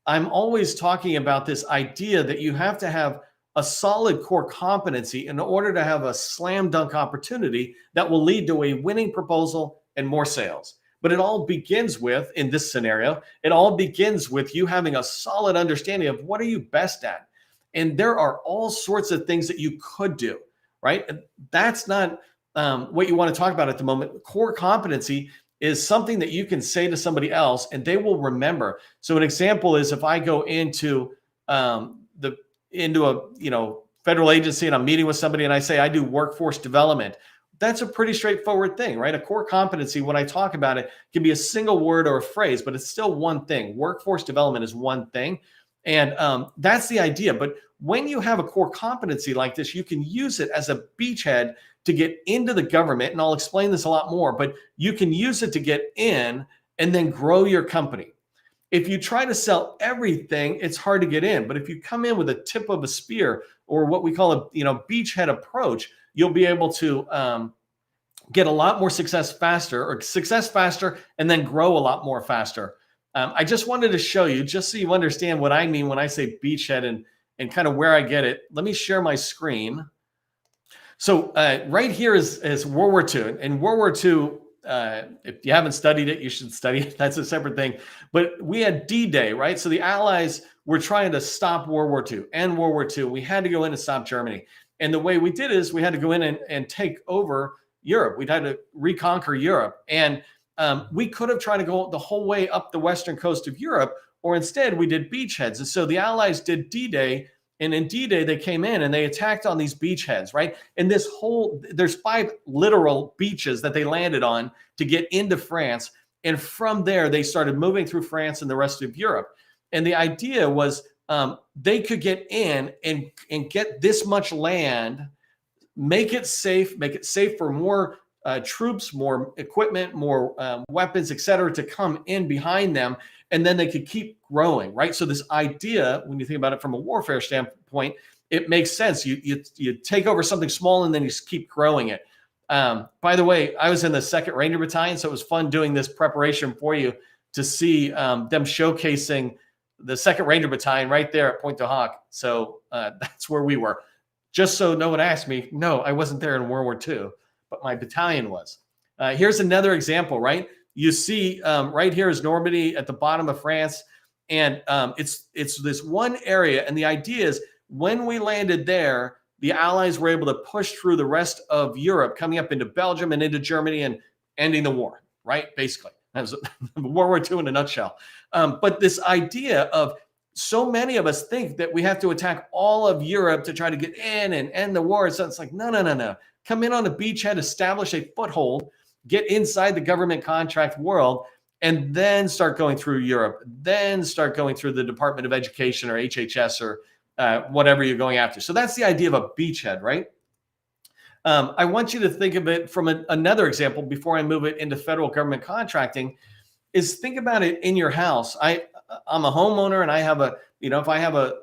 I'm always talking about this idea that you have to have a solid core competency in order to have a slam dunk opportunity that will lead to a winning proposal and more sales. But it all begins with, in this scenario, it all begins with you having a solid understanding of what are you best at. And there are all sorts of things that you could do, right? That's not what you want to talk about at the moment. Core competency is something that you can say to somebody else and they will remember. So an example is if I go into into a federal agency and I'm meeting with somebody and I say I do workforce development. That's a pretty straightforward thing, right? A core competency, when I talk about it, can be a single word or a phrase, but it's still one thing. Workforce development is one thing. And that's the idea. But when you have a core competency like this, you can use it as a beachhead to get into the government. And I'll explain this a lot more, but you can use it to get in and then grow your company. If you try to sell everything, it's hard to get in. But if you come in with a tip of a spear or what we call a beachhead approach, you'll be able to get a lot more success faster and then grow a lot more faster. I just wanted to show you, just so you understand what I mean when I say beachhead and kind of where I get it. Let me share my screen. So right here is World War II. And World War II, if you haven't studied it, you should study it. That's a separate thing. But we had D-Day, right? So the Allies were trying to stop World War II and World War II. We had to go in and stop Germany. And the way we did is we had to go in and take over Europe. We'd had to reconquer Europe. And we could have tried to go the whole way up the western coast of Europe, or instead we did beachheads. And so the Allies did D-Day. And in D-Day, they came in and they attacked on these beachheads, right? And there's 5 literal beaches that they landed on to get into France. And from there, they started moving through France and the rest of Europe. And the idea was they could get in and get this much land, make it safe for more troops, more equipment, more weapons, et cetera, to come in behind them. And then they could keep growing, right? So this idea, when you think about it from a warfare standpoint, it makes sense. You take over something small and then you just keep growing it. By the way, I was in the 2nd Ranger Battalion, so it was fun doing this preparation for you to see them showcasing the 2nd Ranger Battalion right there at Pointe du Hoc. So that's where we were. Just so no one asked me, no, I wasn't there in World War II, but my battalion was. Here's another example, right? You see right here is Normandy at the bottom of France. And it's this one area. And the idea is when we landed there, the Allies were able to push through the rest of Europe, coming up into Belgium and into Germany and ending the war, right? Basically, that was World War II in a nutshell. But this idea of so many of us think that we have to attack all of Europe to try to get in and end the war. So it's like, no. Come in on a beachhead, establish a foothold, get inside the government contract world, and then start going through Europe, then start going through the Department of Education or HHS or whatever you're going after. So that's the idea of a beachhead, right? I want you to think of it from another example before I move it into federal government contracting, is think about it in your house. I'm a homeowner and I have if I have a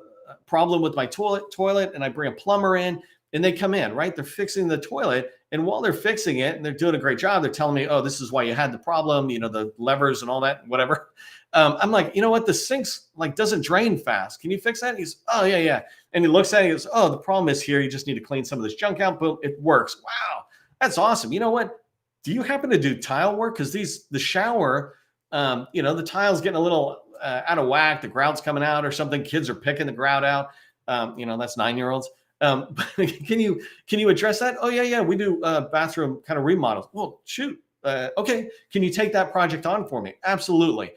problem with my toilet and I bring a plumber in and they come in, right? They're fixing the toilet. And while they're fixing it and they're doing a great job, they're telling me, oh, this is why you had the problem, the levers and all that, whatever. I'm like, you know what? The sink's doesn't drain fast. Can you fix that? And he's, oh, yeah. And he looks at it and he goes, oh, the problem is here. You just need to clean some of this junk out. Boom, it works. Wow, that's awesome. You know what? Do you happen to do tile work? Because the shower, the tile's getting a little out of whack. The grout's coming out or something. Kids are picking the grout out. That's 9-year-olds. Can you address that? Oh, yeah. We do bathroom kind of remodels. Well, shoot. Okay. Can you take that project on for me? Absolutely.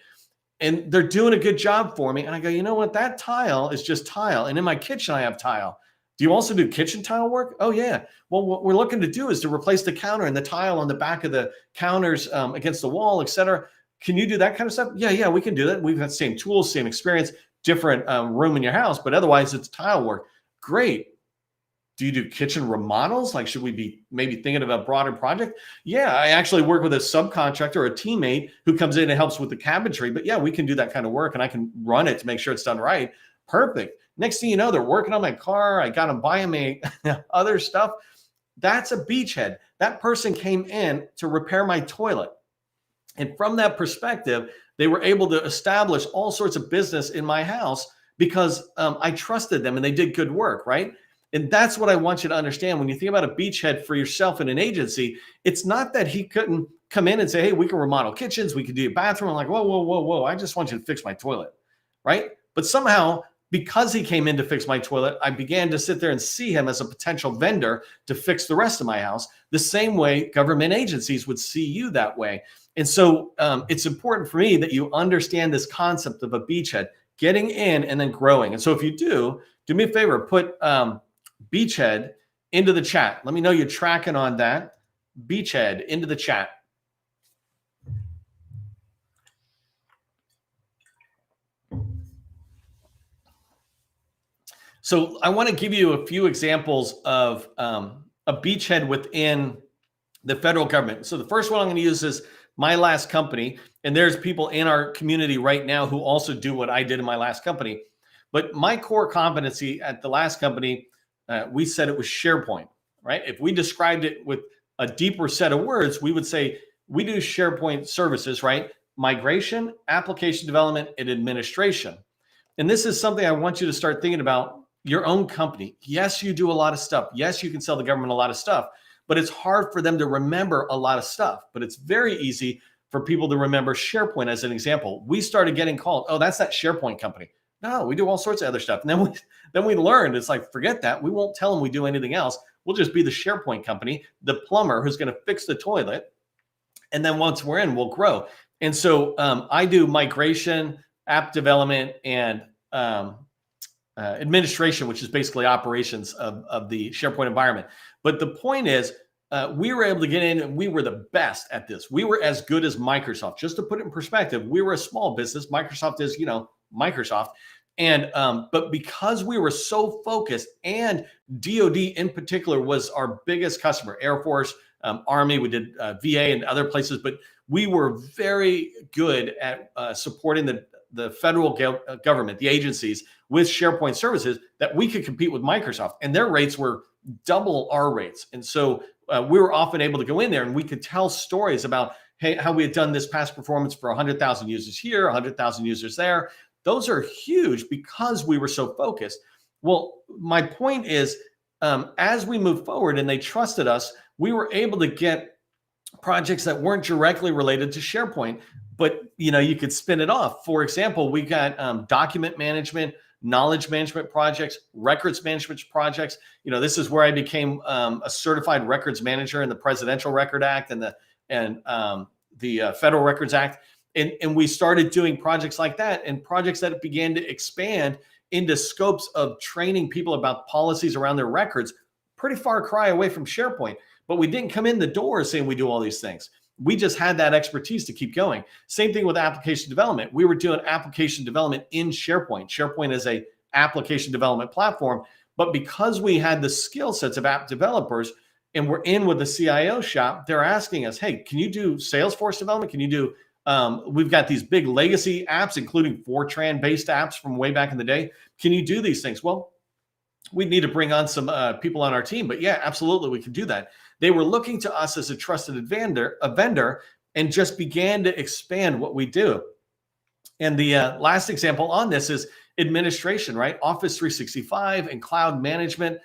And they're doing a good job for me. And I go, you know what? That tile is just tile. And in my kitchen, I have tile. Do you also do kitchen tile work? Oh, yeah. Well, what we're looking to do is to replace the counter and the tile on the back of the counters against the wall, et cetera. Can you do that kind of stuff? Yeah, we can do that. We've got the same tools, same experience, different room in your house, but otherwise it's tile work. Great. Do you do kitchen remodels? Should we be maybe thinking of a broader project? Yeah, I actually work with a subcontractor or a teammate who comes in and helps with the cabinetry. But yeah, we can do that kind of work and I can run it to make sure it's done right. Perfect. Next thing you know, they're working on my car. I got them buying me other stuff. That's a beachhead. That person came in to repair my toilet. And from that perspective, They were able to establish all sorts of business in my house because I trusted them and they did good work, right? And that's what I want you to understand. When you think about a beachhead for yourself in an agency, it's not that he couldn't come in and say, hey, we can remodel kitchens, we can do a bathroom. I'm like, whoa, whoa, whoa, whoa. I just want you to fix my toilet, right? But somehow, because he came in to fix my toilet, I began to sit there and see him as a potential vendor to fix the rest of my house, the same way government agencies would see you that way. And so it's important for me that you understand this concept of a beachhead, getting in and then growing. And so if you do me a favor, put beachhead into the chat. Let me know you're tracking on that. Beachhead into the chat. So I want to give you a few examples of a beachhead within the federal government. So the first one I'm going to use is my last company. And there's people in our community right now who also do what I did in my last company. But my core competency at the last company, we said it was SharePoint, right? If we described it with a deeper set of words, we would say we do SharePoint services, right? Migration, application development, and administration. And this is something I want you to start thinking about your own company. Yes, you do a lot of stuff. Yes, you can sell the government a lot of stuff, but it's hard for them to remember a lot of stuff. But it's very easy for people to remember SharePoint as an example. We started getting called, oh, that's that SharePoint company. No, we do all sorts of other stuff. And then we learned, it's like, forget that. We won't tell them we do anything else. We'll just be the SharePoint company, the plumber who's going to fix the toilet. And then once we're in, we'll grow. And so I do migration, app development, and administration, which is basically operations of the SharePoint environment. But the point is, we were able to get in and we were the best at this. We were as good as Microsoft. Just to put it in perspective, we were a small business. Microsoft is, Microsoft. And but because we were so focused, and DoD in particular was our biggest customer, Air Force, Army, we did VA and other places, but we were very good at supporting the federal government, the agencies, with SharePoint services, that we could compete with Microsoft. And their rates were double our rates. And so we were often able to go in there and we could tell stories about, hey, how we had done this past performance for 100,000 users here, 100,000 users there. Those are huge because we were so focused. Well, my point is, as we moved forward and they trusted us, we were able to get projects that weren't directly related to SharePoint, but you could spin it off. For example, we got document management, knowledge management projects, records management projects. This is where I became a certified records manager in the Presidential Record Act and the Federal Records Act. And we started doing projects like that, and projects that began to expand into scopes of training people about policies around their records. Pretty far cry away from SharePoint, but we didn't come in the door saying we do all these things. We just had that expertise to keep going. Same thing with application development. We were doing application development in SharePoint. SharePoint is a application development platform, but because we had the skill sets of app developers and we're in with the CIO shop, they're asking us, hey, can you do Salesforce development? Can you do we've got these big legacy apps, including Fortran-based apps from way back in the day. Can you do these things? Well, we need to bring on some people on our team, but yeah, absolutely, we can do that. They were looking to us as a trusted vendor, and just began to expand what we do. And the last example on this is administration, right? Office 365 and cloud management.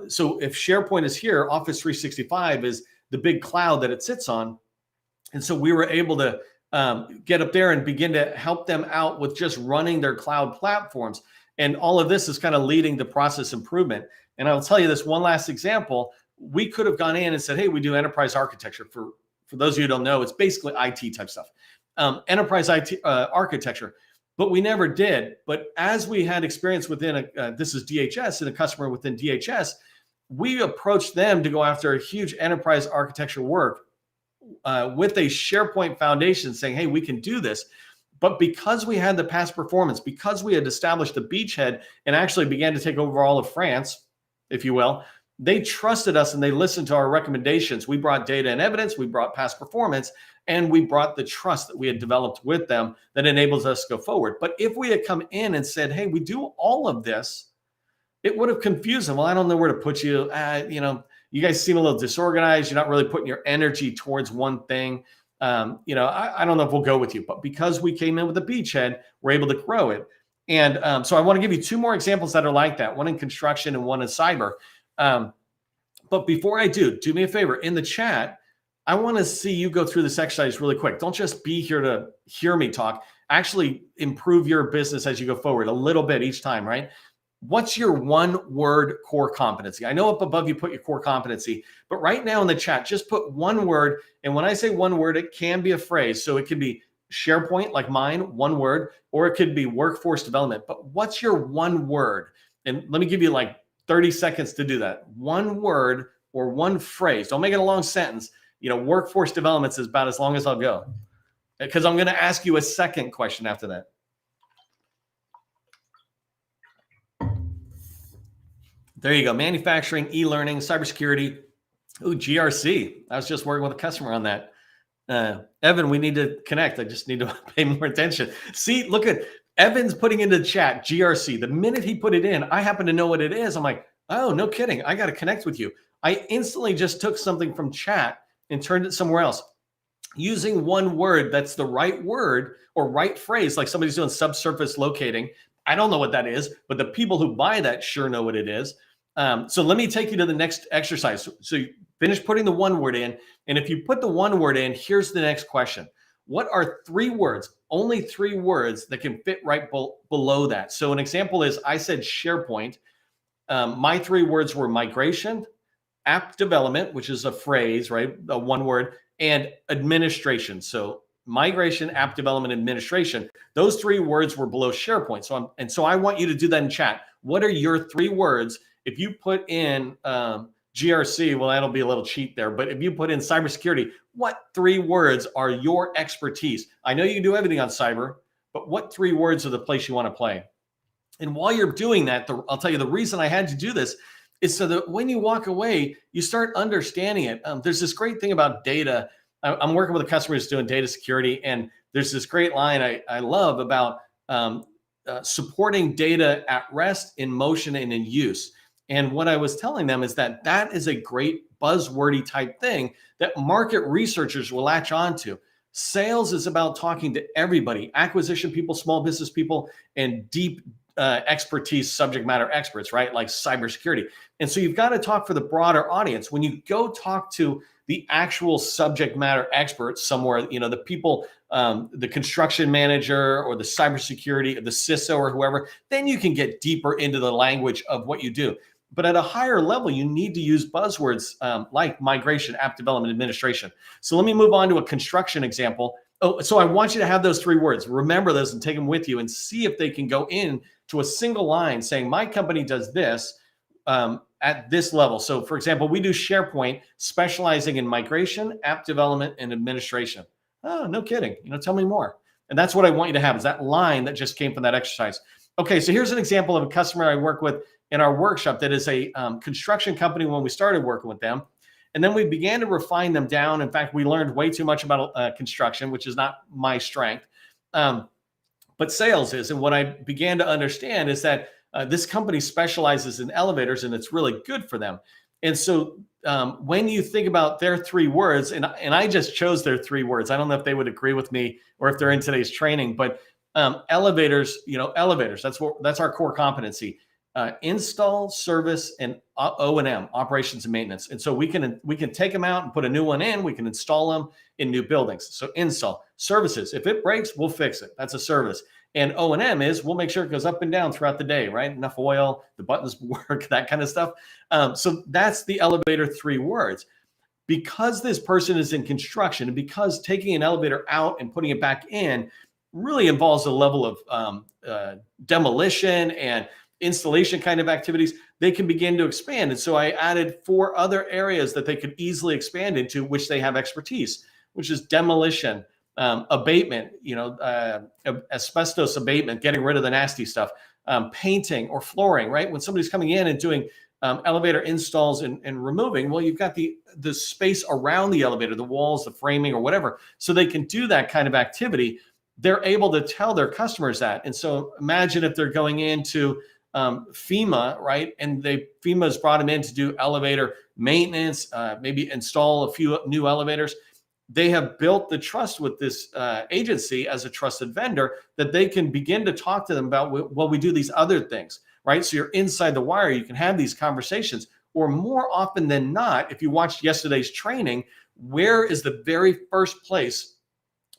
So if SharePoint is here, Office 365 is the big cloud that it sits on. And so we were able to get up there and begin to help them out with just running their cloud platforms. And all of this is kind of leading to process improvement. And I'll tell you this one last example. We could have gone in and said, hey, we do enterprise architecture. For those of you who don't know, it's basically IT type stuff, enterprise IT architecture. But we never did. But as we had experience within, this is DHS, and a customer within DHS, we approached them to go after a huge enterprise architecture work with a SharePoint foundation saying, hey, we can do this. But because we had the past performance, because we had established the beachhead and actually began to take over all of France, if you will, they trusted us and they listened to our recommendations. We brought data and evidence, we brought past performance, and we brought the trust that we had developed with them that enables us to go forward. But if we had come in and said, hey, we do all of this, it would have confused them. Well, I don't know where to put you. You guys seem a little disorganized. You're not really putting your energy towards one thing. I don't know if we'll go with you, but because we came in with a beachhead, we're able to grow it. And so I want to give you two more examples that are like that, one in construction and one in cyber. But before I do me a favor in the chat. I want to see you go through this exercise really quick. Don't just be here to hear me talk. Actually improve your business as you go forward a little bit each time, right? What's your one word core competency? I know up above you put your core competency, but right now in the chat, just put one word. And when I say one word, it can be a phrase. So it could be SharePoint, like mine, one word, or it could be workforce development. But what's your one word? And let me give you like 30 seconds to do that. One word or one phrase. Don't make it a long sentence. Workforce development is about as long as I'll go, because I'm going to ask you a second question after that. There you go. Manufacturing, e-learning, cybersecurity. Ooh, GRC. I was just working with a customer on that. Evan, we need to connect. I just need to pay more attention. See, look at Evan's putting into the chat GRC. The minute he put it in, I happen to know what it is. I'm like, oh, no kidding. I got to connect with you. I instantly just took something from chat and turned it somewhere else. Using one word that's the right word or right phrase, like somebody's doing subsurface locating. I don't know what that is, but the people who buy that sure know what it is. So let me take you to the next exercise. So you finish putting the one word in. And if you put the one word in, here's the next question. What are three words, only three words that can fit right below that? So an example is I said SharePoint. My three words were migration, app development, which is a phrase, right? A one word, and administration. So migration, app development, administration. Those three words were below SharePoint. So I want you to do that in chat. What are your three words? If you put in GRC, well, that'll be a little cheat there. But if you put in cybersecurity, what three words are your expertise? I know you can do everything on cyber, but what three words are the place you want to play? And while you're doing that, I'll tell you the reason I had to do this is so that when you walk away, you start understanding it. There's this great thing about data. I'm working with a customer who's doing data security, and there's this great line I love about supporting data at rest, in motion, and in use. And what I was telling them is that is a great buzzwordy type thing that market researchers will latch onto. Sales is about talking to everybody, acquisition people, small business people, and deep expertise, subject matter experts, right? Like cybersecurity. And so you've got to talk for the broader audience. When you go talk to the actual subject matter experts somewhere, the people, the construction manager or the cybersecurity, or the CISO or whoever, then you can get deeper into the language of what you do. But at a higher level, you need to use buzzwords like migration, app development, administration. So let me move on to a construction example. Oh, so I want you to have those three words. Remember those and take them with you and see if they can go in to a single line saying, my company does this at this level. So for example, we do SharePoint specializing in migration, app development, and administration. Oh, no kidding. Tell me more. And that's what I want you to have, is that line that just came from that exercise. Okay, so here's an example of a customer I work with in our workshop that is a construction company when we started working with them. And then we began to refine them down. In fact, we learned way too much about construction, which is not my strength, but sales is. And what I began to understand is that this company specializes in elevators, and it's really good for them. And so when you think about their three words, and I just chose their three words, I don't know if they would agree with me or if they're in today's training, but elevators, elevators, that's our core competency. Install, service, and O&M, operations and maintenance. And so we can take them out and put a new one in. We can install them in new buildings. So install. Services, if it breaks, we'll fix it. That's a service. And O&M is we'll make sure it goes up and down throughout the day, right? Enough oil, the buttons work, that kind of stuff. So that's the elevator three words. Because this person is in construction, and because taking an elevator out and putting it back in really involves a level of demolition and installation kind of activities, they can begin to expand. And so I added 4 other areas that they could easily expand into, which they have expertise, which is demolition, abatement, asbestos abatement, getting rid of the nasty stuff, painting or flooring, right? When somebody's coming in and doing elevator installs and removing, well, you've got the space around the elevator, the walls, the framing or whatever, so they can do that kind of activity. They're able to tell their customers that. And so imagine if they're going into FEMA, right? And FEMA's brought them in to do elevator maintenance, maybe install a few new elevators. they have built the trust with this agency as a trusted vendor that they can begin to talk to them about, well, we do these other things, right? So you're inside the wire, you can have these conversations. Or more often than not, if you watched yesterday's training, where is the very first place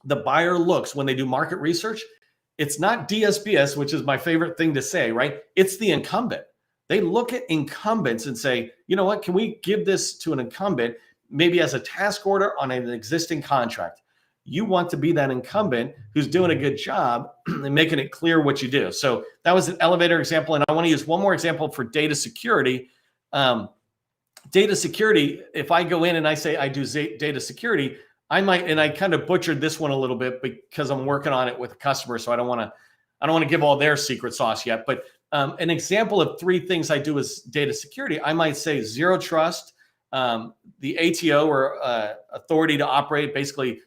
the buyer looks when they do market research? It's not DSBS, which is my favorite thing to say, right? It's the incumbent. They look at incumbents and say, you know what, can we give this to an incumbent, maybe as a task order on an existing contract? You want to be that incumbent who's doing a good job and making it clear what you do. So that was an elevator example. And I want to use one more example for data security. Data security, if I go in and I say I do data security, I might, and I kind of butchered this one a little bit because I'm working on it with a customer, so I don't want to give all their secret sauce yet. But an example of 3 things I do as data security, I might say zero trust, the ATO, or authority to operate, basically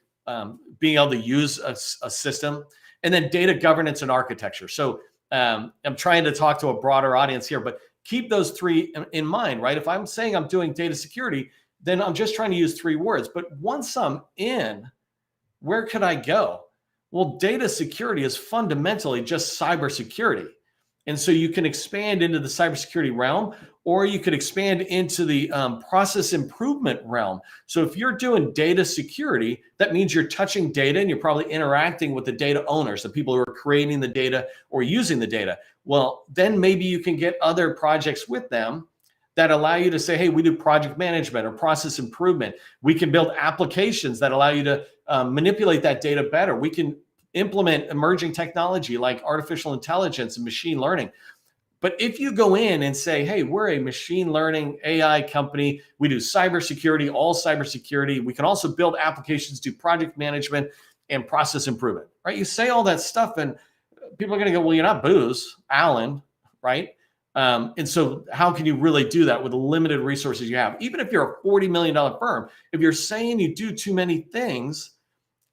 being able to use a system, and then data governance and architecture. So I'm trying to talk to a broader audience here, but keep those 3 in mind, right? If I'm saying I'm doing data security, then I'm just trying to use 3 words. But once I'm in, where could I go? Well, data security is fundamentally just cybersecurity. And so you can expand into the cybersecurity realm, or you could expand into the process improvement realm. So if you're doing data security, that means you're touching data and you're probably interacting with the data owners, the people who are creating the data or using the data. Well, then maybe you can get other projects with them that allow you to say, hey, we do project management or process improvement. We can build applications that allow you to manipulate that data better. We can implement emerging technology like artificial intelligence and machine learning. But if you go in and say, hey, we're a machine learning AI company, we do cybersecurity, all cybersecurity. We can also build applications, do project management and process improvement, right? You say all that stuff and people are going to go, well, you're not Booz Allen, right? And so how can you really do that with the limited resources you have? Even if you're a $40 million firm, if you're saying you do too many things,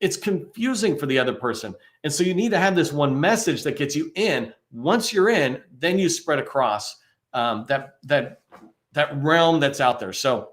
it's confusing for the other person. And so you need to have this one message that gets you in. Once you're in, then you spread across that realm that's out there. So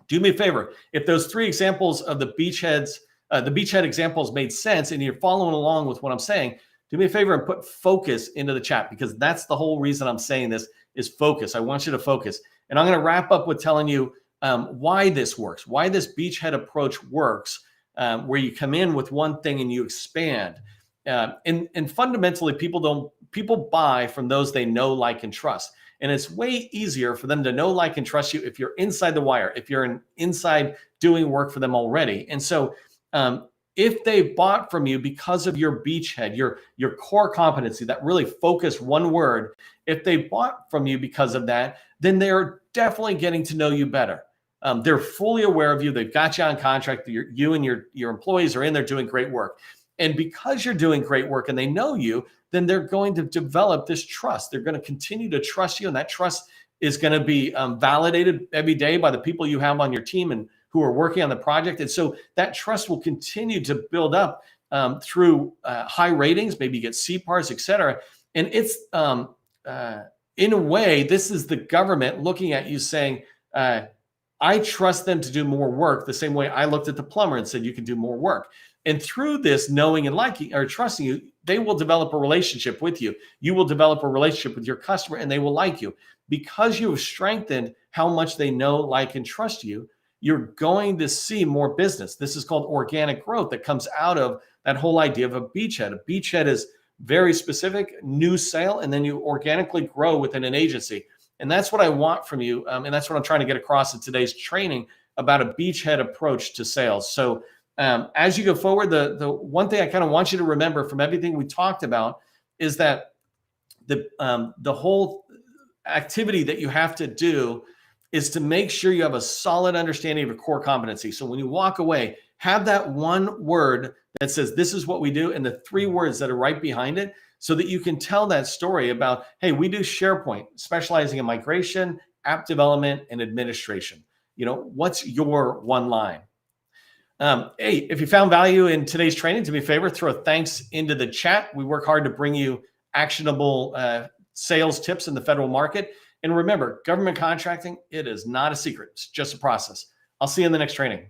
do me a favor. If those 3 examples of the beachhead examples made sense and you're following along with what I'm saying, do me a favor and put focus into the chat, because that's the whole reason I'm saying this is focus. I want you to focus. And I'm going to wrap up with telling you why this works, why this beachhead approach works, where you come in with one thing and you expand. And fundamentally, people buy from those they know, like, and trust. And it's way easier for them to know, like, and trust you if you're inside the wire, if you're inside doing work for them already. And so if they bought from you because of your beachhead, your core competency, that really focused one word, if they bought from you because of that, then they're definitely getting to know you better. They're fully aware of you. They've got you on contract. You and your employees are in there doing great work. And because you're doing great work and they know you, then they're going to develop this trust. They're going to continue to trust you. And that trust is going to be validated every day by the people you have on your team and who are working on the project. And so that trust will continue to build up through high ratings, maybe you get CPARs, et cetera. And it's, in a way, this is the government looking at you saying, I trust them to do more work the same way I looked at the plumber and said, you can do more work. And through this knowing and liking or trusting you, they will develop a relationship with you. You will develop a relationship with your customer and they will like you. Because you have strengthened how much they know, like, and trust you, you're going to see more business. This is called organic growth that comes out of that whole idea of a beachhead. A beachhead is very specific, new sale, and then you organically grow within an agency. And that's what I want from you. And that's what I'm trying to get across in today's training about a beachhead approach to sales. So as you go forward, the one thing I kind of want you to remember from everything we talked about is that the whole activity that you have to do is to make sure you have a solid understanding of your core competency. So when you walk away, have that one word that says, this is what we do, and the 3 words that are right behind it, so that you can tell that story about, hey, we do SharePoint, specializing in migration, app development, and administration. You know, what's your one line? Hey, if you found value in today's training, do me a favor, throw a thanks into the chat. We work hard to bring you actionable sales tips in the federal market. And remember, government contracting, it is not a secret. It's just a process. I'll see you in the next training.